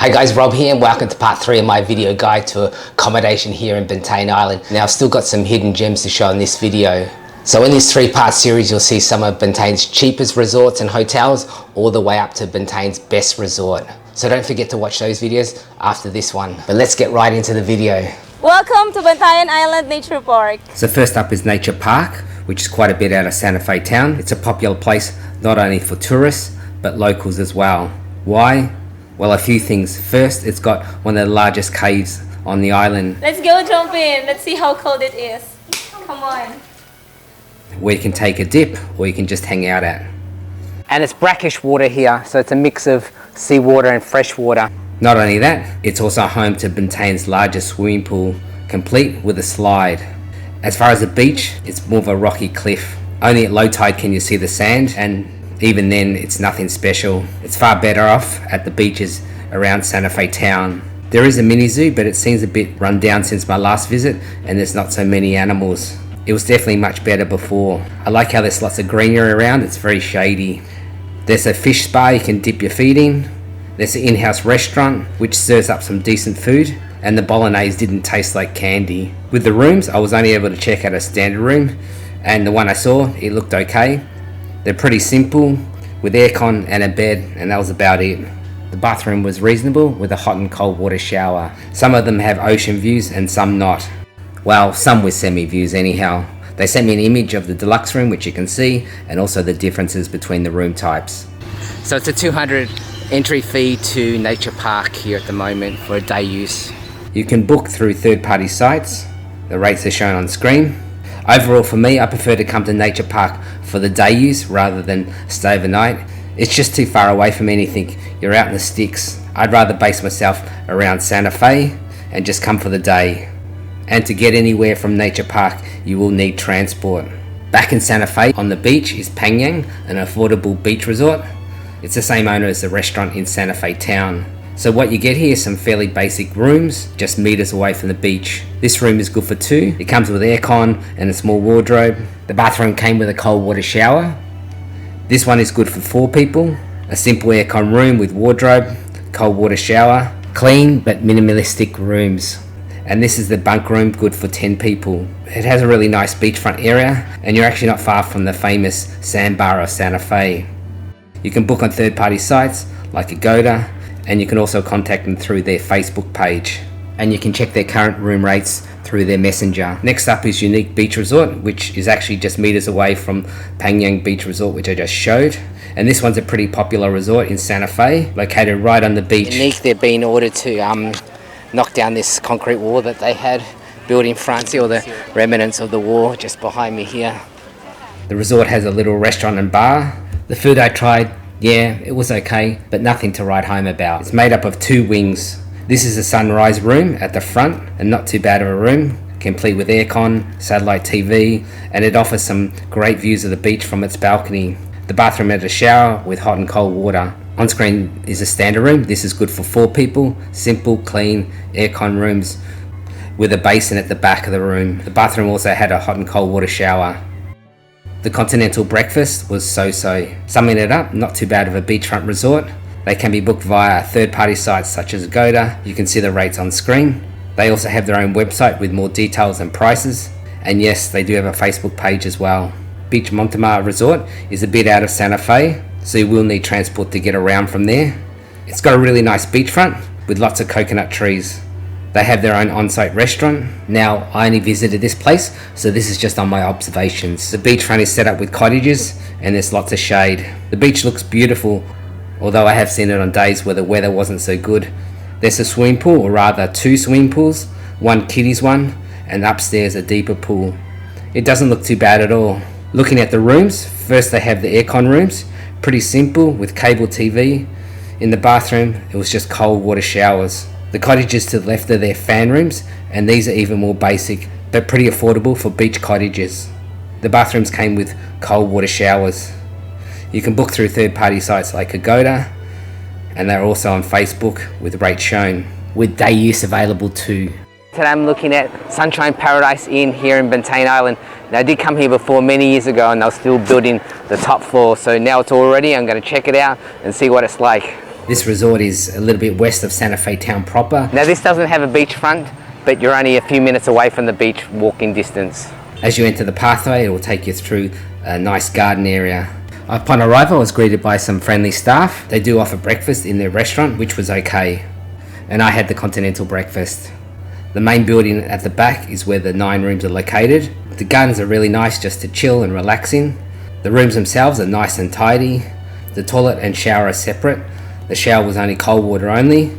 Hey guys, Rob here and welcome to part 3 of my video guide to accommodation here in Bantayan Island. Now I've still got some hidden gems to show in this video. So in this 3-part series you'll see some of Bantayan's cheapest resorts and hotels all the way up to Bantayan's best resort. So don't forget to watch those videos after this one. But let's get right into the video. Welcome to Bantayan Island Nature Park. So first up is Nature Park, which is quite a bit out of Santa Fe town. It's a popular place not only for tourists but locals as well. Why? Well, a few things. First, it's got one of the largest caves on the island. Let's go jump in. Let's see how cold it is. Come on. Where you can take a dip or you can just hang out at. And it's brackish water here, so it's a mix of seawater and fresh water. Not only that, it's also home to Bantayan's largest swimming pool, complete with a slide. As far as the beach, it's more of a rocky cliff. Only at low tide can you see the sand, and even then it's nothing special. It's far better off at the beaches around Santa Fe town. There is a mini zoo, but it seems a bit run down since my last visit and there's not so many animals. It was definitely much better before. I like how there's lots of greenery around, it's very shady. There's a fish spa you can dip your feet in. There's an in-house restaurant which serves up some decent food, and the bolognese didn't taste like candy. With the rooms, I was only able to check out a standard room, and the one I saw, it looked okay. They're pretty simple, with aircon and a bed, and that was about it. The bathroom was reasonable, with a hot and cold water shower. Some of them have ocean views and some not. Well, some with semi-views anyhow. They sent me an image of the deluxe room, which you can see, and also the differences between the room types. So it's a $200 entry fee to Nature Park here at the moment for a day use. You can book through third-party sites. The rates are shown on screen. Overall, for me, I prefer to come to Nature Park for the day use rather than stay overnight. It's just too far away from anything. You're out in the sticks. I'd rather base myself around Santa Fe and just come for the day. And to get anywhere from Nature Park, you will need transport. Back in Santa Fe, on the beach, is Panyang, an affordable beach resort. It's the same owner as the restaurant in Santa Fe town. So what you get here is some fairly basic rooms, just meters away from the beach. This room is good for 2. It comes with aircon and a small wardrobe. The bathroom came with a cold water shower. This one is good for 4 people. A simple aircon room with wardrobe, cold water shower, clean but minimalistic rooms. And this is the bunk room, good for 10 people. It has a really nice beachfront area, and you're actually not far from the famous sandbar of Santa Fe. You can book on third-party sites like Agoda, and you can also contact them through their Facebook page. And you can check their current room rates through their messenger. Next up is Yooneek Beach Resort, which is actually just meters away from Panyang Beach Resort, which I just showed. And this one's a pretty popular resort in Santa Fe, located right on the beach. Yooneek, they're being ordered to knock down this concrete wall that they had built in front. See all the remnants of the wall just behind me here. The resort has a little restaurant and bar. The food I tried, yeah, it was okay, but nothing to write home about. It's made up of 2 wings. This is a sunrise room at the front, and not too bad of a room, complete with aircon, satellite TV, and it offers some great views of the beach from its balcony. The bathroom had a shower with hot and cold water. On screen is a standard room. This is good for 4 people, simple, clean, aircon rooms with a basin at the back of the room. The bathroom also had a hot and cold water shower. The continental breakfast was so-so. Summing it up, not too bad of a beachfront resort. They can be booked via third-party sites such as Agoda. You can see the rates on screen. They also have their own website with more details and prices. And yes, they do have a Facebook page as well. Beach Montemar Resort is a bit out of Santa Fe, so you will need transport to get around from there. It's got a really nice beachfront with lots of coconut trees. They have their own on-site restaurant. Now, I only visited this place, so this is just on my observations. The beachfront is set up with cottages and there's lots of shade. The beach looks beautiful, although I have seen it on days where the weather wasn't so good. There's a swimming pool, or rather 2 swimming pools, one kiddies one, and upstairs a deeper pool. It doesn't look too bad at all. Looking at the rooms, first they have the aircon rooms, pretty simple with cable TV. In the bathroom, it was just cold water showers. The cottages to the left are their fan rooms, and these are even more basic, but pretty affordable for beach cottages. The bathrooms came with cold water showers. You can book through third-party sites like Agoda, and they're also on Facebook with rates shown, with day use available too. Today I'm looking at Sunshine Paradise Inn here in Bantayan Island. Now I did come here before many years ago and they were still building the top floor, so now it's all ready. I'm going to check it out and see what it's like. This resort is a little bit west of Santa Fe town proper. Now this doesn't have a beachfront, but you're only a few minutes away from the beach walking distance. As you enter the pathway, it will take you through a nice garden area. Upon arrival, I was greeted by some friendly staff. They do offer breakfast in their restaurant, which was okay. And I had the continental breakfast. The main building at the back is where the 9 rooms are located. The gardens are really nice just to chill and relax in. The rooms themselves are nice and tidy. The toilet and shower are separate. The shower was only cold water only.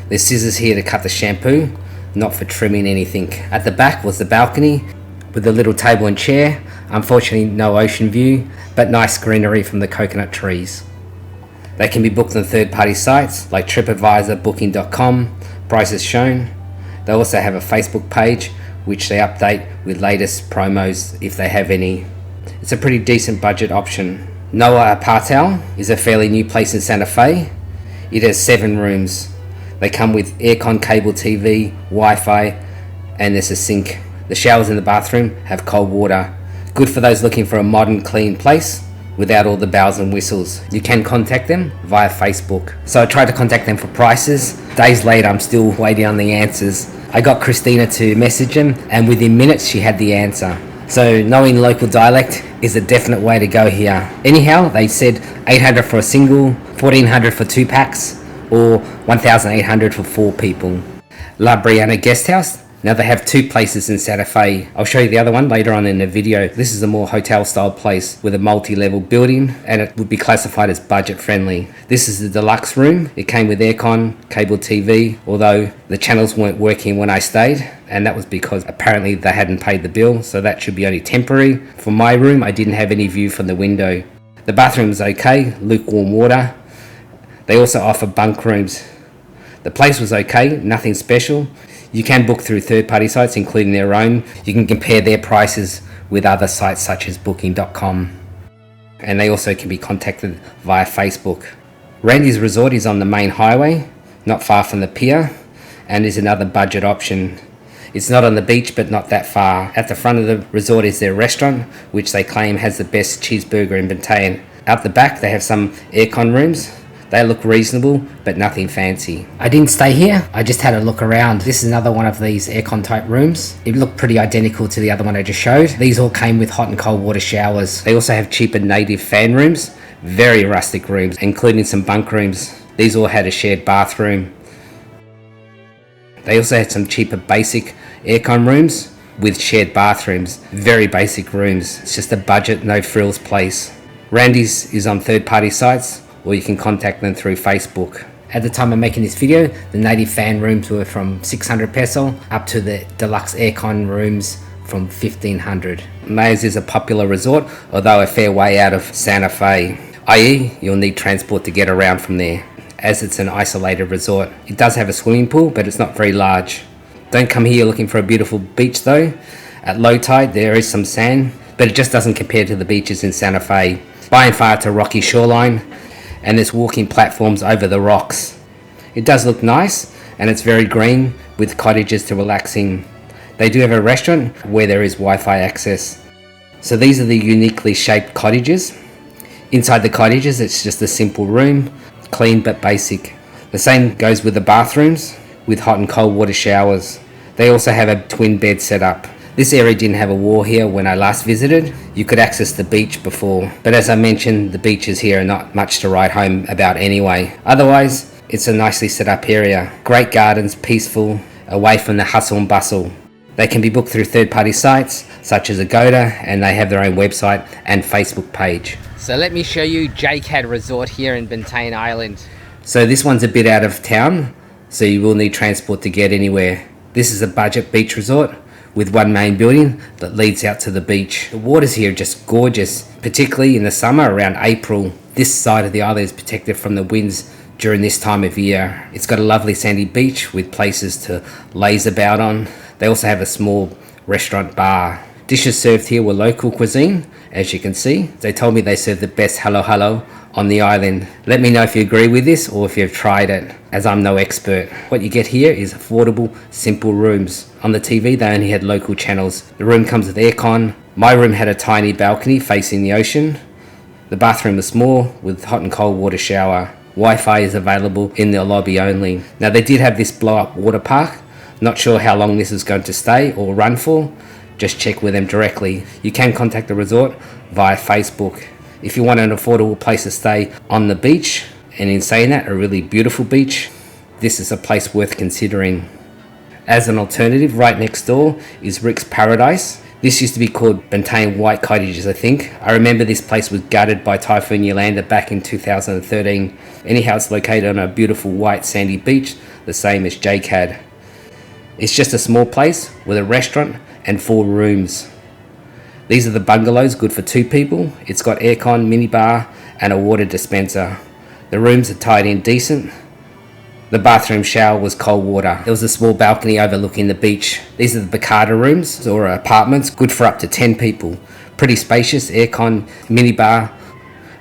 There's scissors here to cut the shampoo, not for trimming anything. At the back was the balcony with a little table and chair. Unfortunately no ocean view, but nice greenery from the coconut trees. They can be booked on third-party sites like TripAdvisor, Booking.com, prices shown. They also have a Facebook page which they update with latest promos if they have any. It's a pretty decent budget option. Noah Apartelle is a fairly new place in Santa Fe. It has 7 rooms. They come with aircon, cable TV, Wi-Fi, and there's a sink. The showers in the bathroom have cold water. Good for those looking for a modern, clean place without all the bells and whistles. You can contact them via Facebook. So I tried to contact them for prices. Days later, I'm still waiting on the answers. I got Christina to message them, and within minutes she had the answer. So knowing local dialect is a definite way to go here. Anyhow, they said $800 for a single, $1,400 for 2 packs, or $1,800 for 4 people. La Briana Guest House. Now they have 2 places in Santa Fe. I'll show you the other one later on in the video. This is a more hotel style place with a multi-level building, and it would be classified as budget friendly. This is the deluxe room. It came with aircon, cable TV, although the channels weren't working when I stayed, and that was because apparently they hadn't paid the bill, so that should be only temporary. For my room, I didn't have any view from the window. The bathroom is okay, lukewarm water. They also offer bunk rooms. The place was okay, nothing special. You can book through third-party sites, including their own. You can compare their prices with other sites such as Booking.com. And they also can be contacted via Facebook. Randy's Resort is on the main highway, not far from the pier, and is another budget option. It's not on the beach, but not that far. At the front of the resort is their restaurant, which they claim has the best cheeseburger in Bantayan. Out the back, they have some aircon rooms. They look reasonable, but nothing fancy. I didn't stay here, I just had a look around. This is another one of these aircon type rooms. It looked pretty identical to the other one I just showed. These all came with hot and cold water showers. They also have cheaper native fan rooms, very rustic rooms, including some bunk rooms. These all had a shared bathroom. They also had some cheaper basic aircon rooms with shared bathrooms. Very basic rooms. It's just a budget, no frills place. Randy's is on third-party sites, or you can contact them through Facebook. At the time of making this video, the native fan rooms were from 600 peso up to the deluxe aircon rooms from 1500. Maia's is a popular resort, although a fair way out of Santa Fe, i.e. you'll need transport to get around from there, as it's an isolated resort. It does have a swimming pool, but it's not very large. Don't come here looking for a beautiful beach though. At low tide there is some sand, but it just doesn't compare to the beaches in Santa Fe. By and far it's a rocky shoreline, and there's walking platforms over the rocks. It does look nice, and it's very green with cottages to relax in. They do have a restaurant where there is Wi-Fi access. So these are the uniquely shaped cottages. Inside the cottages it's just a simple room, clean but basic. The same goes with the bathrooms with hot and cold water showers. They also have a twin bed set up. This area didn't have a wall here when I last visited. You could access the beach before, but as I mentioned, the beaches here are not much to write home about anyway. Otherwise, it's a nicely set up area. Great gardens, peaceful, away from the hustle and bustle. They can be booked through third-party sites such as Agoda, and they have their own website and Facebook page. So let me show you JCAD Resort here in Bantayan Island. So this one's a bit out of town, so you will need transport to get anywhere. This is a budget beach resort with one main building that leads out to the beach. The waters here are just gorgeous, particularly in the summer around April. This side of the island is protected from the winds during this time of year. It's got a lovely sandy beach with places to laze about on. They also have a small restaurant bar. Dishes served here were local cuisine, as you can see. They told me they serve the best halo halo on the island. Let me know if you agree with this or if you've tried it, as I'm no expert. What you get here is affordable, simple rooms. On the TV they only had local channels. The room comes with aircon. My room had a tiny balcony facing the ocean. The bathroom was small with hot and cold water shower. Wi-Fi is available in the lobby only. Now they did have this blow up water park. Not sure how long this is going to stay or run for. Just check with them directly. You can contact the resort via Facebook. If you want an affordable place to stay on the beach, and in saying that, a really beautiful beach, this is a place worth considering. As an alternative, right next door is Rick's Paradise. This used to be called Bantayan White Cottages, I think. I remember this place was gutted by Typhoon Yolanda back in 2013. Anyhow, it's located on a beautiful white sandy beach, the same as JCAD. It's just a small place with a restaurant and 4 rooms. These are the bungalows, good for 2 people. It's got aircon, minibar and a water dispenser. The rooms are tied in decent. The bathroom shower was cold water. There was a small balcony overlooking the beach. These are the Bacada rooms or apartments, good for up to 10 people. Pretty spacious, aircon, minibar,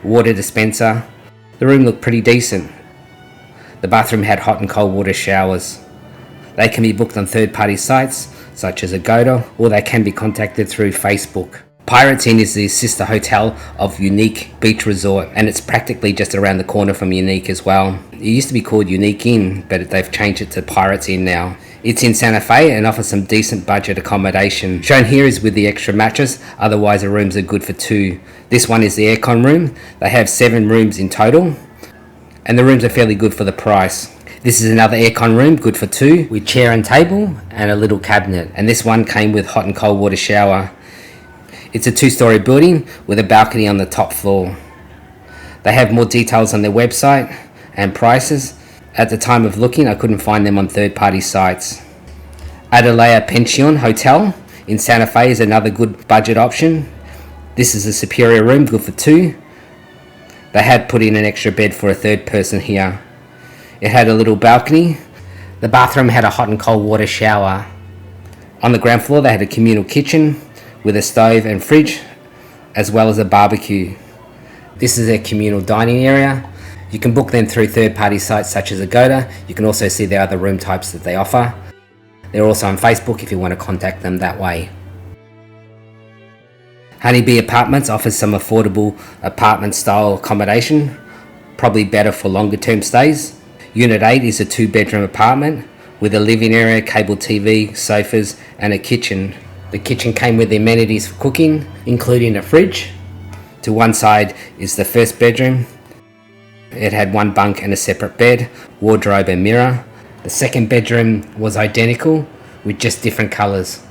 water dispenser. The room looked pretty decent. The bathroom had hot and cold water showers. They can be booked on third-party sites such as Agoda, or they can be contacted through Facebook. Pirates Inn is the sister hotel of Yooneek Beach Resort, and it's practically just around the corner from Yooneek as well. It used to be called Yooneek Inn, but they've changed it to Pirates Inn now. It's in Santa Fe and offers some decent budget accommodation. Shown here is with the extra mattress, otherwise the rooms are good for 2. This one is the aircon room. They have 7 rooms in total, and the rooms are fairly good for the price. This is another aircon room, good for 2, with chair and table and a little cabinet. And this one came with hot and cold water shower. It's a 2-story building with a balcony on the top floor. They have more details on their website and prices. At the time of looking, I couldn't find them on third-party sites. Adelaida Pensionne Hotel in Santa Fe is another good budget option. This is a superior room, good for 2. They had put in an extra bed for a 3rd person here. It had a little balcony. The bathroom had a hot and cold water shower. On the ground floor they had a communal kitchen with a stove and fridge, as well as a barbecue. This is their communal dining area. You can book them through third-party sites such as Agoda. You can also see the other room types that they offer. They're also on Facebook if you want to contact them that way. Honeybee Apartments offers some affordable apartment style accommodation, probably better for longer term stays. Unit 8 is a 2-bedroom apartment with a living area, cable TV, sofas and a kitchen. The kitchen came with the amenities for cooking, including a fridge. To one side is the 1st bedroom. It had 1 bunk and a separate bed, wardrobe and mirror. The 2nd bedroom was identical with just different colours.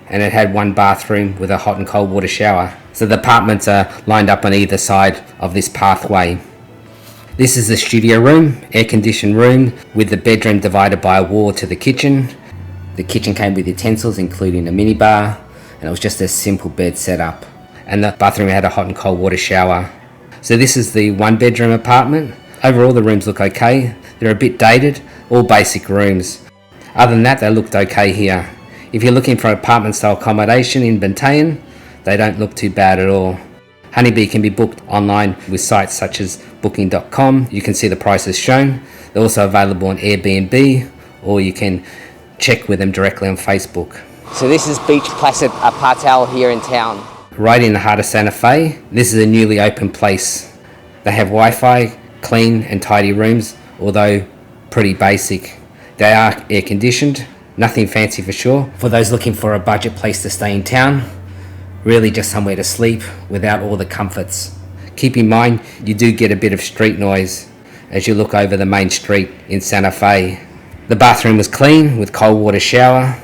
And it had 1 bathroom with a hot and cold water shower. So the apartments are lined up on either side of this pathway. This is the studio room, air-conditioned room with the bedroom divided by a wall to the kitchen. The kitchen came with utensils including a minibar, and it was just a simple bed setup. And the bathroom had a hot and cold water shower. So this is the 1-bedroom apartment. Overall the rooms look okay. They're a bit dated, all basic rooms. Other than that, they looked okay here. If you're looking for apartment style accommodation in Bantayan, they don't look too bad at all. Honeybee can be booked online with sites such as booking.com. You can see the prices shown. They're also available on Airbnb, or you can check with them directly on Facebook. So this is Beach Placid Apartelle here in town. Right in the heart of Santa Fe. This is a newly opened place. They have Wi-Fi, clean and tidy rooms, although pretty basic. They are air conditioned, nothing fancy for sure. For those looking for a budget place to stay in town, really just somewhere to sleep without all the comforts. Keep in mind, you do get a bit of street noise as you look over the main street in Santa Fe. The bathroom was clean with cold water shower.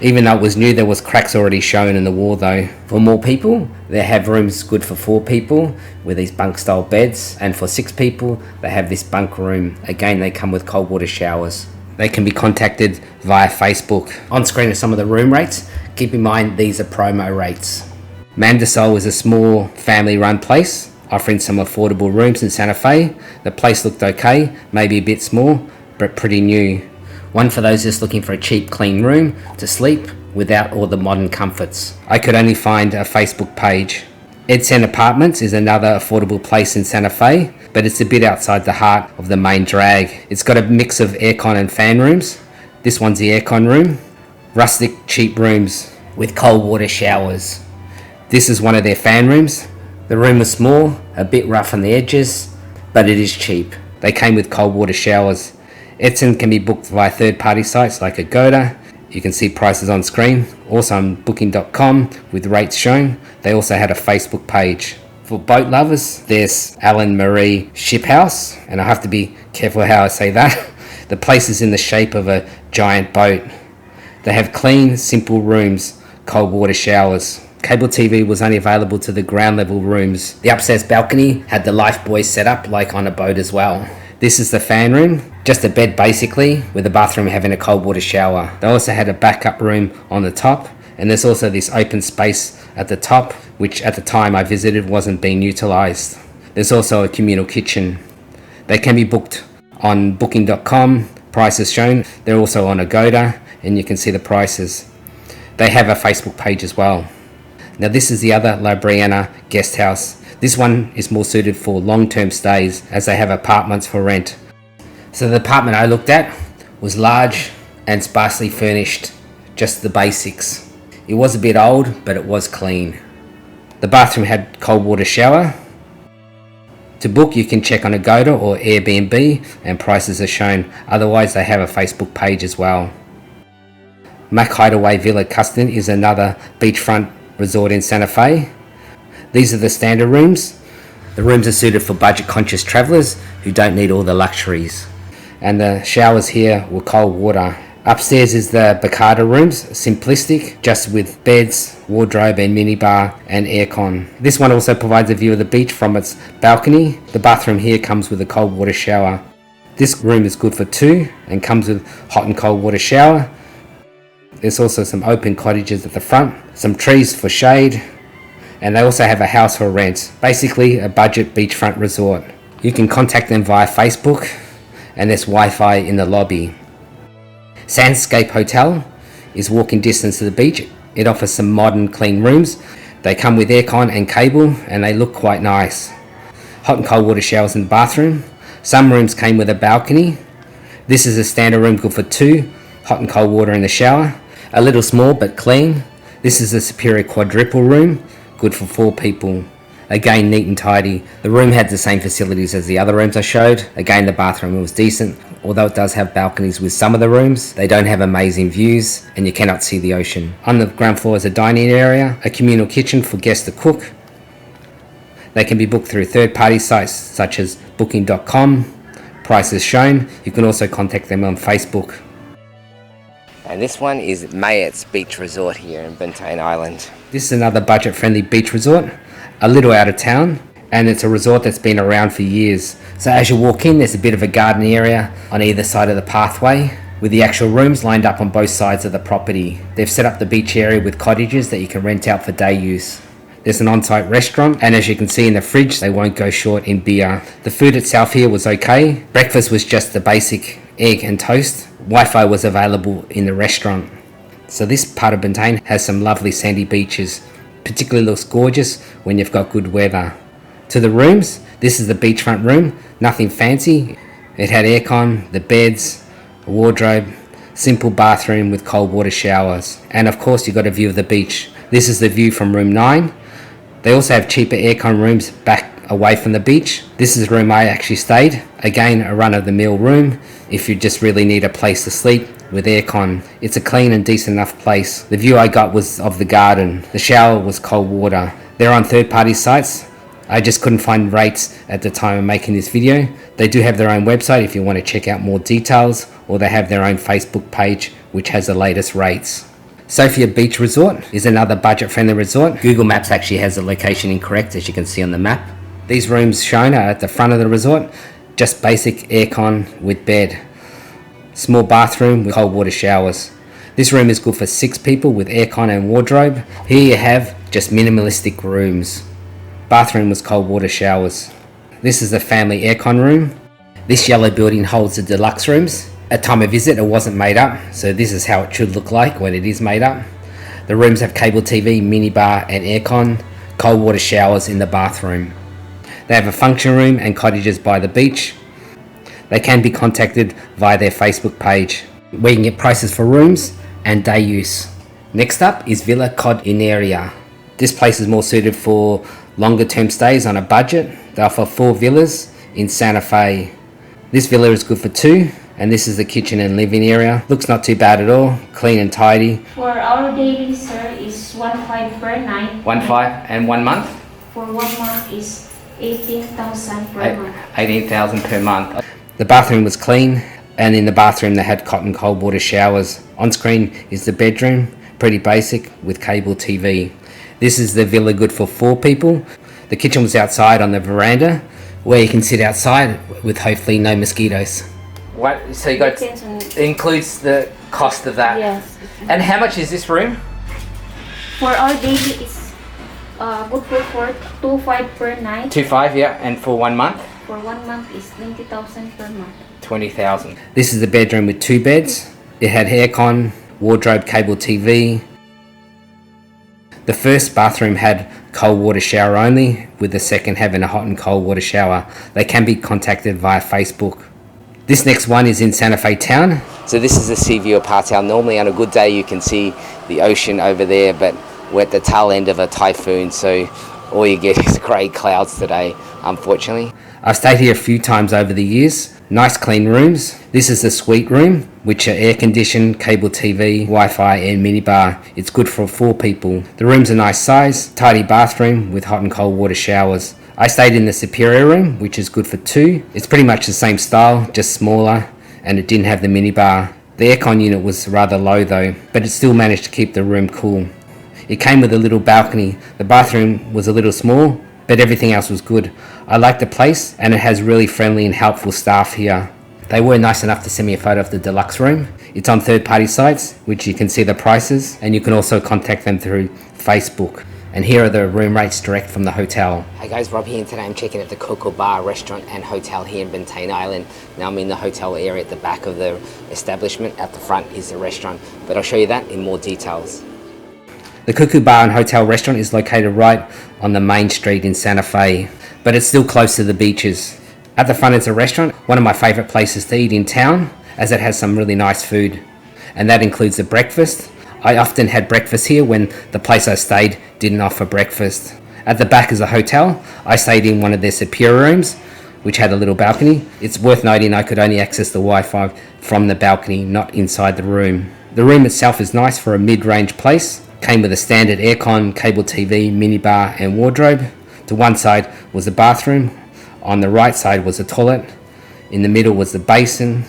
Even though it was new, there was cracks already shown in the wall though. For more people, they have rooms good for 4 people with these bunk style beds, and for 6 people, they have this bunk room. Again, they come with cold water showers. They can be contacted via Facebook. On screen are some of the room rates. Keep in mind, these are promo rates. Mandesol is a small family-run place, offering some affordable rooms in Santa Fe. The place looked okay, maybe a bit small, but pretty new. One for those just looking for a cheap, clean room to sleep without all the modern comforts. I could only find a Facebook page. Edsan Apartments is another affordable place in Santa Fe, but it's a bit outside the heart of the main drag. It's got a mix of aircon and fan rooms. This one's the aircon room. Rustic, cheap rooms with cold water showers. This is one of their fan rooms. The room was small, a bit rough on the edges. but it is cheap. They came with cold water showers. Edsan can be booked via third-party sites like Agoda. You can see prices on screen. Also on booking.com with rates shown. They also had a Facebook page. For boat lovers, there's Alan Marie Shiphaus, and I have to be careful how I say that. The place is in the shape of a giant boat. They have clean, simple rooms, cold water showers. Cable TV was only available to the ground level rooms. The upstairs balcony had the life buoy set up like on a boat as well. This is the fan room, just a bed basically, with the bathroom having a cold water shower. They also had a backup room on the top, and there's also this open space at the top, which at the time I visited wasn't being utilised. There's also a communal kitchen. They can be booked on booking.com, prices shown. They're also on Agoda, and you can see the prices. They have a Facebook page as well. Now this is the other La Briana guest house. This one is more suited for long-term stays as they have apartments for rent. So the apartment I looked at was large and sparsely furnished, just the basics. It was a bit old, but it was clean. The bathroom had cold water shower. To book, you can check on Agoda or Airbnb and prices are shown. Otherwise, they have a Facebook page as well. Hideway Villacastin is another beachfront resort in Santa Fe. These are the standard rooms. The rooms are suited for budget-conscious travellers who don't need all the luxuries. And the showers here were cold water. Upstairs is the Bacada rooms, simplistic, just with beds, wardrobe and minibar and aircon. This one also provides a view of the beach from its balcony. The bathroom here comes with a cold water shower. This room is good for two and comes with hot and cold water shower. There's also some open cottages at the front, some trees for shade, and they also have a house for rent. Basically a budget beachfront resort. You can contact them via Facebook, and there's Wi-Fi in the lobby. Sandscape Hotel is walking distance to the beach. It offers some modern clean rooms. They come with aircon and cable and they look quite nice. Hot and cold water showers in the bathroom. Some rooms came with a balcony. This is a standard room good for two. Hot and cold water in the shower. A little small but clean. This is a superior quadruple room, good for 4 people. Again, neat and tidy. The room had the same facilities as the other rooms I showed. Again, the bathroom was decent. Although it does have balconies with some of the rooms, they don't have amazing views and you cannot see the ocean. On the ground floor is a dining area, a communal kitchen for guests to cook. They can be booked through third-party sites such as booking.com. Prices shown. You can also contact them on Facebook. And this one is Mayet's Beach Resort here in Bantayan Island. This is another budget-friendly beach resort, a little out of town, and it's a resort that's been around for years. So as you walk in, there's a bit of a garden area on either side of the pathway, with the actual rooms lined up on both sides of the property. They've set up the beach area with cottages that you can rent out for day use. There's an on-site restaurant, and as you can see in the fridge, they won't go short in beer. The food itself here was okay. Breakfast was just the basic egg and toast. Wi-Fi was available in the restaurant. So this part of Bantayan has some lovely sandy beaches. Particularly looks gorgeous when you've got good weather. To the rooms, this is the beachfront room, nothing fancy. It had aircon, the beds, a wardrobe, simple bathroom with cold water showers. And of course you got a view of the beach. This is the view from room 9. They also have cheaper aircon rooms back away from the beach. This is the room I actually stayed. Again, a run-of-the-mill room if you just really need a place to sleep with aircon. It's a clean and decent enough place. The view I got was of the garden. The shower was cold water. They're on third-party sites. I just couldn't find rates at the time of making this video. They do have their own website if you want to check out more details, or they have their own Facebook page which has the latest rates. Sofia Beach Resort is another budget-friendly resort. Google Maps actually has the location incorrect, as you can see on the map. These rooms shown are at the front of the resort, just basic aircon with bed. Small bathroom with cold water showers. This room is good for 6 people with aircon and wardrobe. Here you have just minimalistic rooms. Bathroom was cold water showers. This is the family aircon room. This yellow building holds the deluxe rooms. At time of visit it wasn't made up, so this is how it should look like when it is made up. The rooms have cable TV, minibar and aircon, cold water showers in the bathroom. They have a function room and cottages by the beach. They can be contacted via their Facebook page, where you can get prices for rooms and day use. Next up is Villa Codiñera. This place is more suited for longer term stays on a budget. They offer 4 villas in Santa Fe. This villa is good for 2, and this is the kitchen and living area. Looks not too bad at all, clean and tidy. For our daily, sir, is 1.5 per night. 1.5 and 1 month? For 1 month is 18,000 per month. 18,000 per month. The bathroom was clean, and in the bathroom they had hot and cold water showers. On screen is the bedroom, pretty basic with cable TV. This is the villa good for 4 people. The kitchen was outside on the veranda, where you can sit outside with hopefully no mosquitoes. What? So you got includes the cost of that. Yes. And how much is this room? For our daily is good for 2.5 per night. 2.5, yeah, and for 1 month? For 1 month is 20,000 per month. 20,000. This is the bedroom with 2 beds. It had aircon, wardrobe, cable TV. The first bathroom had cold water shower only, with the second having a hot and cold water shower. They can be contacted via Facebook. This next one is in Santa Fe town. So this is the Seaview Apartelle. Normally on a good day you can see the ocean over there, but we're at the tail end of a typhoon, so all you get is grey clouds today, unfortunately. I've stayed here a few times over the years. Nice clean rooms. This is the suite room, which are air conditioned, cable TV, Wi-Fi and minibar. It's good for 4 people. The room's a nice size, tidy bathroom with hot and cold water showers. I stayed in the superior room, which is good for 2. It's pretty much the same style, just smaller, and it didn't have the minibar. The aircon unit was rather low though, but it still managed to keep the room cool. It came with a little balcony. The bathroom was a little small, but everything else was good. I like the place, and it has really friendly and helpful staff here. They were nice enough to send me a photo of the deluxe room. It's on third-party sites, which you can see the prices, and you can also contact them through Facebook. And here are the room rates direct from the hotel. Hey guys, Rob here, and today I'm checking out the Coucou bar, restaurant and hotel here in Bantayan Island. Now I'm in the hotel area at the back of the establishment. At the front is the restaurant, but I'll show you that in more details. The Coucou bar and hotel restaurant is located right on the main street in Santa Fe, but it's still close to the beaches. At the front is a restaurant, one of my favourite places to eat in town, as it has some really nice food, and that includes the breakfast. I often had breakfast here when the place I stayed didn't offer breakfast. At the back is a hotel. I stayed in one of their superior rooms, which had a little balcony. It's worth noting I could only access the Wi-Fi from the balcony, not inside the room. The room itself is nice for a mid-range place. Came with a standard aircon, cable TV, minibar and wardrobe. To one side was the bathroom. On the right side was the toilet. In the middle was the basin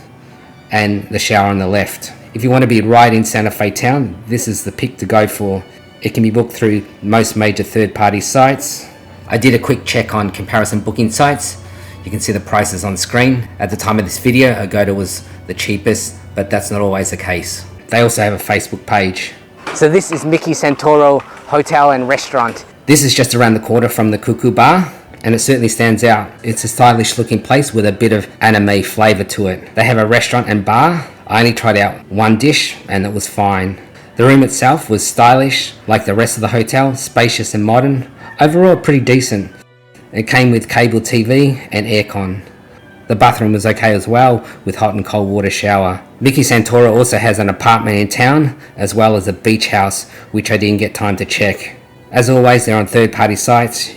and the shower on the left. If you want to be right in Santa Fe town, this is the pick to go for. It can be booked through most major third-party sites. I did a quick check on comparison booking sites. You can see the prices on screen. At the time of this video, Agoda was the cheapest, but that's not always the case. They also have a Facebook page. So this is Micky Santoro Hotel and Restaurant. This is just around the corner from the Coucou bar, and it certainly stands out. It's a stylish looking place with a bit of anime flavour to it. They have a restaurant and bar. I only tried out one dish and it was fine. The room itself was stylish, like the rest of the hotel, spacious and modern. Overall pretty decent. It came with cable TV and aircon. The bathroom was okay as well, with hot and cold water shower. Micky Santoro also has an apartment in town, as well as a beach house, which I didn't get time to check. As always, they're on third-party sites.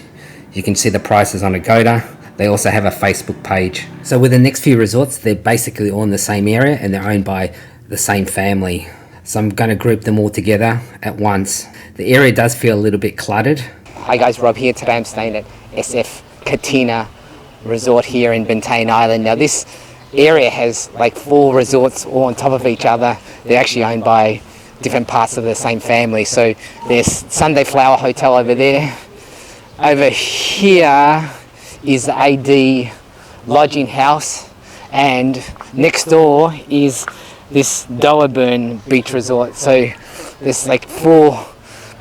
You can see the prices on Agoda. They also have a Facebook page. So with the next few resorts, they're basically all in the same area and they're owned by the same family. So I'm going to group them all together at once. The area does feel a little bit cluttered. Hi guys, Rob here. Today I'm staying at SF Codiñera Resort here in Bantayan Island. Now this area has like 4 resorts all on top of each other. They're actually owned by different parts of the same family. So there's Sunday Flower Hotel over there. Over here is the AD Lodging House, and next door is this Doaburn Beach Resort. So there's like 4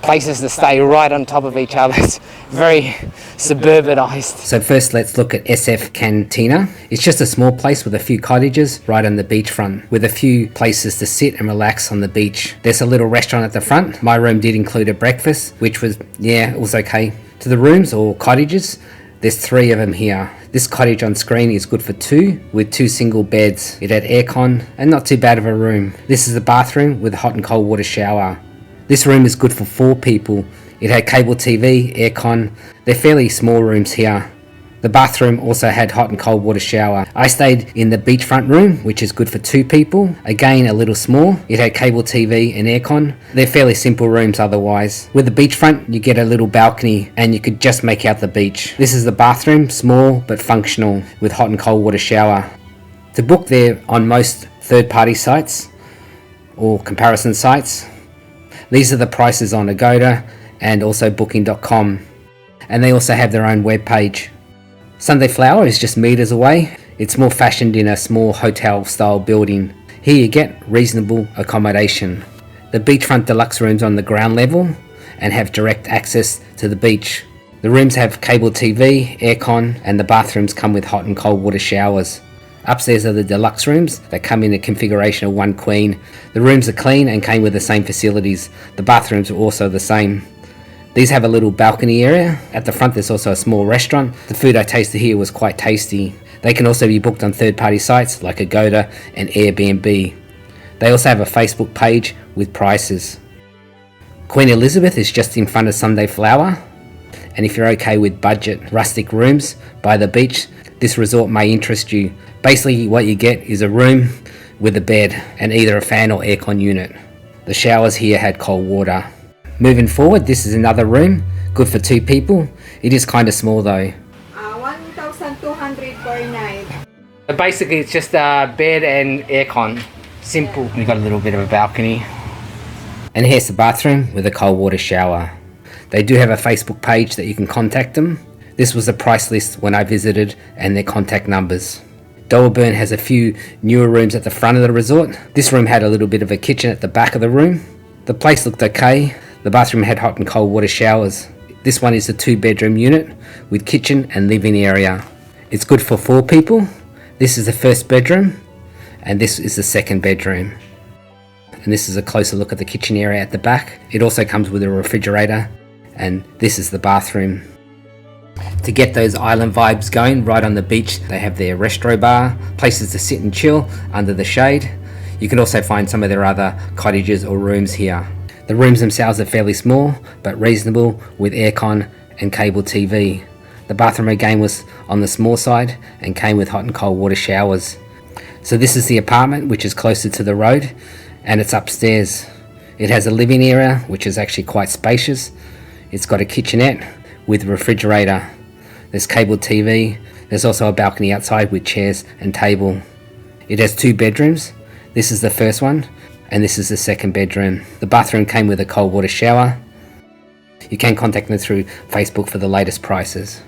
places to stay right on top of each other. It's very suburbanized. So first let's look at SF Cantina. It's just a small place with a few cottages right on the beachfront, with a few places to sit and relax on the beach. There's a little restaurant at the front. My room did include a breakfast, which was, yeah, it was okay. To the rooms or cottages, there's 3 of them here. This cottage on screen is good for 2, with 2 single beds. It had aircon and not too bad of a room. This is the bathroom with a hot and cold water shower. This room is good for 4 people. It had cable TV, aircon. They're fairly small rooms here. The bathroom also had hot and cold water shower. I stayed in the beachfront room, which is good for 2 people. Again, a little small. It had cable TV and aircon. They're fairly simple rooms otherwise. With the beachfront, you get a little balcony and you could just make out the beach. This is the bathroom, small but functional, with hot and cold water shower. To book there on most third-party sites or comparison sites, these are the prices on Agoda and also booking.com. And they also have their own web page. Sunday Flower is just meters away. It's more fashioned in a small hotel style building. Here you get reasonable accommodation. The beachfront deluxe rooms on the ground level and have direct access to the beach. The rooms have cable TV, aircon, and the bathrooms come with hot and cold water showers. Upstairs are the deluxe rooms that come in a configuration of 1 queen. The rooms are clean and came with the same facilities. The bathrooms are also the same. These have a little balcony area. At the front there's also a small restaurant. The food I tasted here was quite tasty. They can also be booked on third-party sites like Agoda and Airbnb. They also have a Facebook page with prices. Queen Elizabeth is just in front of Sunday Flower. And if you're okay with budget rustic rooms by the beach, this resort may interest you. Basically what you get is a room with a bed and either a fan or aircon unit. The showers here had cold water. Moving forward, this is another room, good for 2 people. It is kind of small though. 1,200 per night. But basically it's just a bed and aircon. Simple. We've got a little bit of a balcony. And here's the bathroom with a cold water shower. They do have a Facebook page that you can contact them. This was the price list when I visited and their contact numbers. Dolburn has a few newer rooms at the front of the resort. This room had a little bit of a kitchen at the back of the room. The place looked okay. The bathroom had hot and cold water showers. This one is a 2-bedroom unit with kitchen and living area. It's good for 4 people. This is the first bedroom and this is the second bedroom. And this is a closer look at the kitchen area at the back. It also comes with a refrigerator and this is the bathroom. To get those island vibes going right on the beach, they have their resto bar, places to sit and chill under the shade. You can also find some of their other cottages or rooms here. The rooms themselves are fairly small but reasonable with aircon and cable TV. The bathroom again was on the small side and came with hot and cold water showers. So this is the apartment, which is closer to the road, and it's upstairs. It has a living area which is actually quite spacious. It's got a kitchenette with refrigerator. There's cable TV. There's also a balcony outside with chairs and table. It has 2 bedrooms. This is the first one and this is the second bedroom. The bathroom came with a cold water shower. You can contact them through Facebook for the latest prices.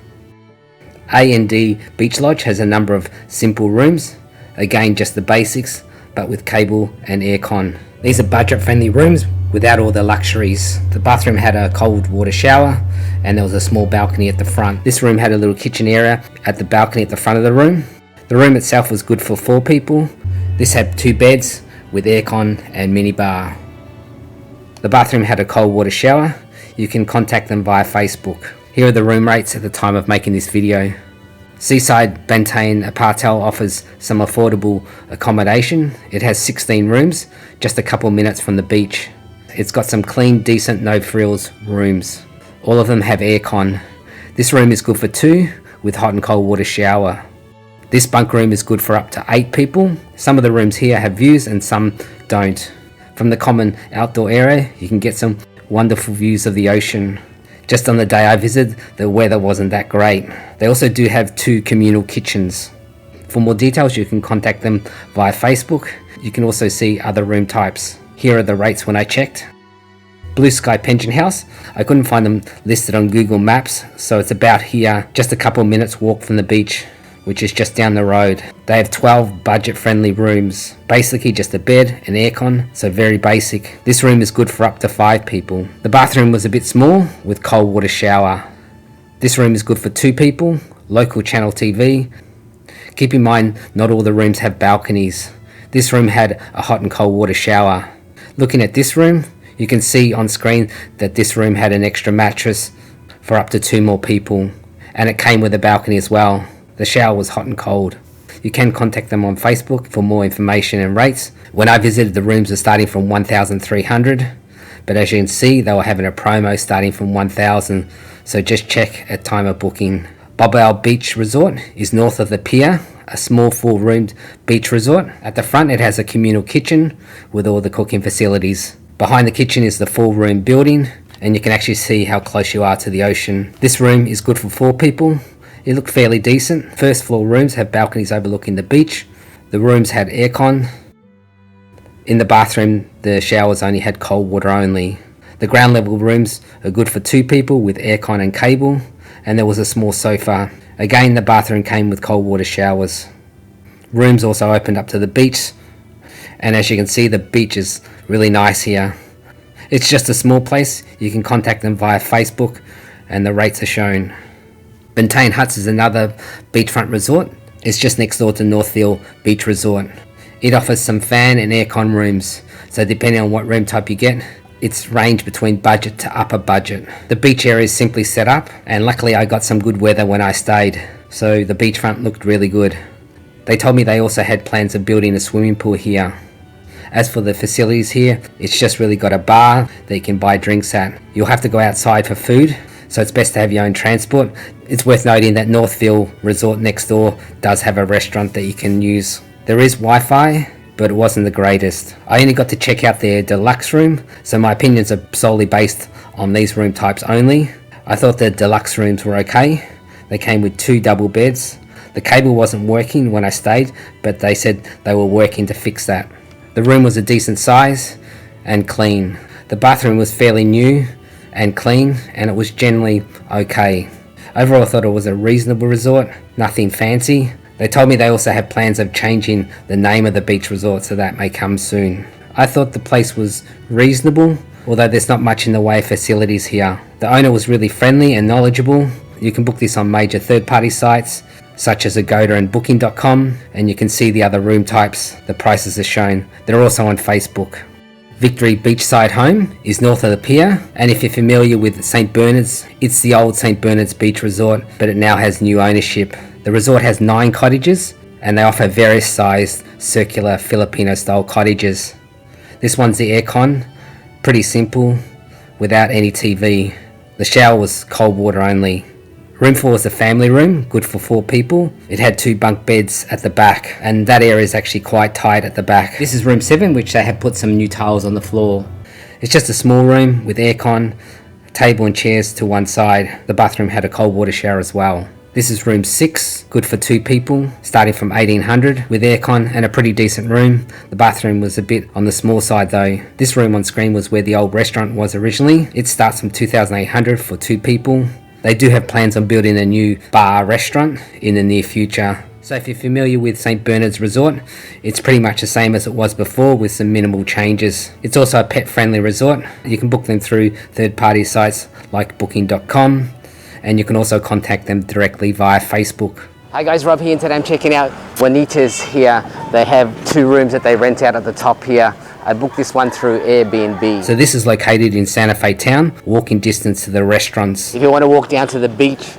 A&D Beach Lodge has a number of simple rooms. Again, just the basics, but with cable and aircon. These are budget friendly rooms without all the luxuries. The bathroom had a cold water shower and there was a small balcony at the front. This room had a little kitchen area at the balcony at the front of the room. The room itself was good for 4 people. This had 2 beds with aircon and minibar. The bathroom had a cold water shower. You can contact them via Facebook. Here are the room rates at the time of making this video. Seaside Bantayan Apartelle offers some affordable accommodation. It has 16 rooms, just a couple minutes from the beach. It's got some clean, decent, no frills rooms. All of them have aircon. This room is good for 2 with hot and cold water shower. This bunk room is good for up to 8 people. Some of the rooms here have views and some don't. From the common outdoor area, you can get some wonderful views of the ocean. Just on the day I visited, the weather wasn't that great. They also do have 2 communal kitchens. For more details, you can contact them via Facebook. You can also see other room types. Here are the rates when I checked. Blue Sky Pension House, I couldn't find them listed on Google Maps, so it's about here, just a couple minutes walk from the beach, which is just down the road. They have 12 budget-friendly rooms. Basically just a bed and aircon, so very basic. This room is good for up to 5 people. The bathroom was a bit small with cold water shower. This room is good for 2 people, local channel TV. Keep in mind, not all the rooms have balconies. This room had a hot and cold water shower. Looking at this room, you can see on screen that this room had an extra mattress for up to 2 more people, and it came with a balcony as well. The shower was hot and cold. You can contact them on Facebook for more information and rates. When I visited, the rooms were starting from 1,300, but as you can see, they were having a promo starting from 1,000, so just check at time of booking. Boboil Beach Resort is north of the pier, a small 4-roomed beach resort. At the front it has a communal kitchen with all the cooking facilities. Behind the kitchen is the 4-room building, and you can actually see how close you are to the ocean. This room is good for 4 people. It looked fairly decent. First floor rooms have balconies overlooking the beach. The rooms had aircon. In the bathroom, the showers only had cold water only. The ground level rooms are good for 2 people with aircon and cable, and there was a small sofa. Again, the bathroom came with cold water showers. Rooms also opened up to the beach, and as you can see, the beach is really nice here. It's just a small place. You can contact them via Facebook, and the rates are shown. Bantayan Huts is another beachfront resort. It's just next door to Northfield Beach Resort. It offers some fan and aircon rooms, so depending on what room type you get, it's ranged between budget to upper budget. The beach area is simply set up, and luckily I got some good weather when I stayed, so the beachfront looked really good. They told me they also had plans of building a swimming pool here. As for the facilities here, it's just really got a bar that you can buy drinks at. You'll have to go outside for food, so it's best to have your own transport. It's worth noting that Northfield Resort next door does have a restaurant that you can use. There is Wi-Fi, but it wasn't the greatest. I only got to check out their deluxe room, so my opinions are solely based on these room types only. I thought the deluxe rooms were okay. They came with 2 double beds. The cable wasn't working when I stayed, but they said they were working to fix that. The room was a decent size and clean. The bathroom was fairly new and clean, and it was generally okay. Overall, I thought it was a reasonable resort, nothing fancy. They told me they also have plans of changing the name of the beach resort, so that may come soon. I thought the place was reasonable, although there's not much in the way of facilities here. The owner was really friendly and knowledgeable. You can book this on major third-party sites such as Agoda and Booking.com, and you can see the other room types. The prices are shown. They're also on Facebook. Victory Beachside Home is north of the pier, and if you're familiar with St. Bernard's, it's the old St. Bernard's Beach Resort, but it now has new ownership. The resort has 9 cottages, and they offer various sized circular Filipino style cottages. This one's the aircon, pretty simple, without any TV. The shower was cold water only. Room 4 was a family room, good for 4 people. It had 2 bunk beds at the back, and that area is actually quite tight at the back. This is room 7, which they have put some new tiles on the floor. It's just a small room with aircon, table and chairs to one side. The bathroom had a cold water shower as well. This is room 6, good for 2 people, starting from $1,800 with aircon and a pretty decent room. The bathroom was a bit on the small side though. This room on screen was where the old restaurant was originally. It starts from $2,800 for 2 people. They do have plans on building a new bar restaurant in the near future. So if you're familiar with St. Bernard's Resort, it's pretty much the same as it was before with some minimal changes. It's also a pet friendly resort. You can book them through third-party sites like Booking.com, and you can also contact them directly via Facebook. Hi guys, Rob here, and today I'm checking out Juanita's here. They have 2 rooms that they rent out at the top here. I booked this one through Airbnb. So this is located in Santa Fe town, walking distance to the restaurants. If you want to walk down to the beach,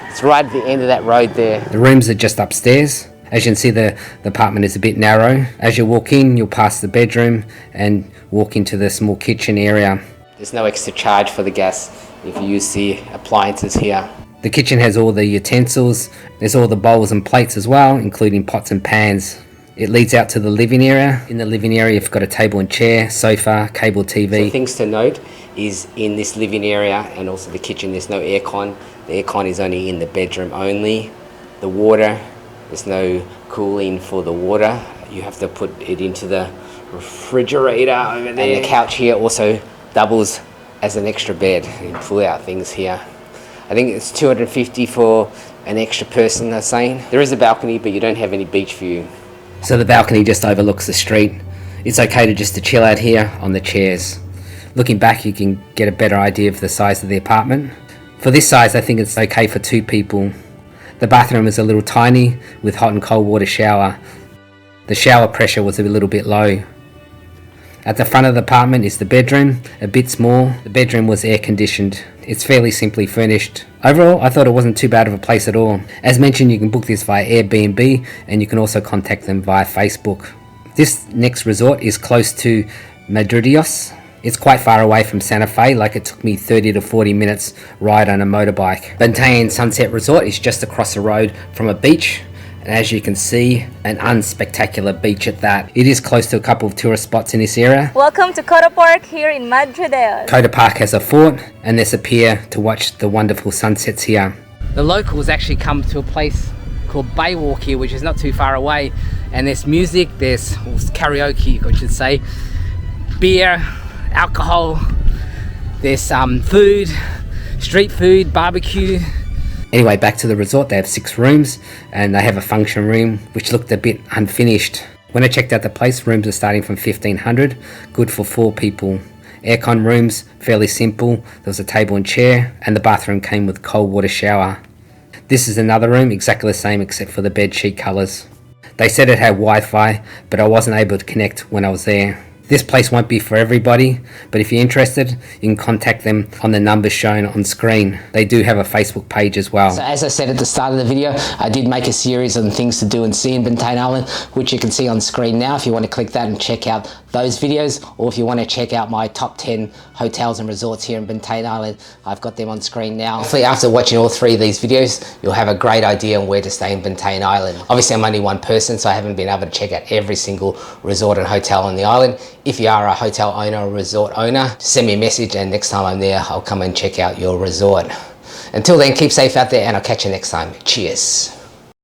it's right at the end of that road there. The rooms are just upstairs. As you can see, the apartment is a bit narrow. As you walk in, you'll pass the bedroom and walk into the small kitchen area. There's no extra charge for the gas if you use the appliances here. The kitchen has all the utensils. There's all the bowls and plates as well, including pots and pans. It leads out to the living area. In the living area, you've got a table and chair, sofa, cable TV. So things to note is in this living area and also the kitchen, there's no aircon. The aircon is only in the bedroom only. The water, there's no cooling for the water. You have to put it into the refrigerator over there. And the couch here also doubles as an extra bed. You can pull out things here. I think it's $250 for an extra person, they're saying. There is a balcony, but you don't have any beach view. So the balcony just overlooks the street. It's okay to just to chill out here on the chairs. Looking back, you can get a better idea of the size of the apartment. For this size, I think it's okay for 2 people. The bathroom is a little tiny with hot and cold water shower. The shower pressure was a little bit low. At the front of the apartment is the bedroom, a bit small. The bedroom was air conditioned. It's fairly simply furnished. Overall, I thought it wasn't too bad of a place at all. As mentioned, you can book this via Airbnb, and you can also contact them via Facebook. This next resort is close to Madridios. It's quite far away from Santa Fe, like it took me 30 to 40 minutes ride on a motorbike. Bantayan Sunset Resort is just across the road from a beach, and as you can see, an unspectacular beach at that. It is close to a couple of tourist spots in this area. Welcome to Coda Park here in Madrid. Coda Park has a fort, and there's a pier to watch the wonderful sunsets here. The locals actually come to a place called Baywalk here, which is not too far away, and there's music, there's karaoke, I should say, beer, alcohol, there's food, street food, barbecue. Anyway, back to the resort. They have 6 rooms and they have a function room which looked a bit unfinished. When I checked out the place, rooms are starting from 1,500, good for 4 people. Aircon rooms, fairly simple. There was a table and chair, and the bathroom came with cold water shower. This is another room, exactly the same except for the bed sheet colours. They said it had Wi-Fi, but I wasn't able to connect when I was there. This place won't be for everybody, but if you're interested, you can contact them on the numbers shown on screen. They do have a Facebook page as well. So as I said at the start of the video, I did make a series on things to do and see in Bantayan Island, which you can see on screen now if you want to click that and check out those videos, or if you want to check out my top 10 hotels and resorts here in Bantayan Island, I've got them on screen now. Hopefully after watching all 3 of these videos, you'll have a great idea on where to stay in Bantayan Island. Obviously I'm only one person, so I haven't been able to check out every single resort and hotel on the island. If you are a hotel owner or resort owner, just send me a message and next time I'm there, I'll come and check out your resort. Until then, keep safe out there and I'll catch you next time. Cheers.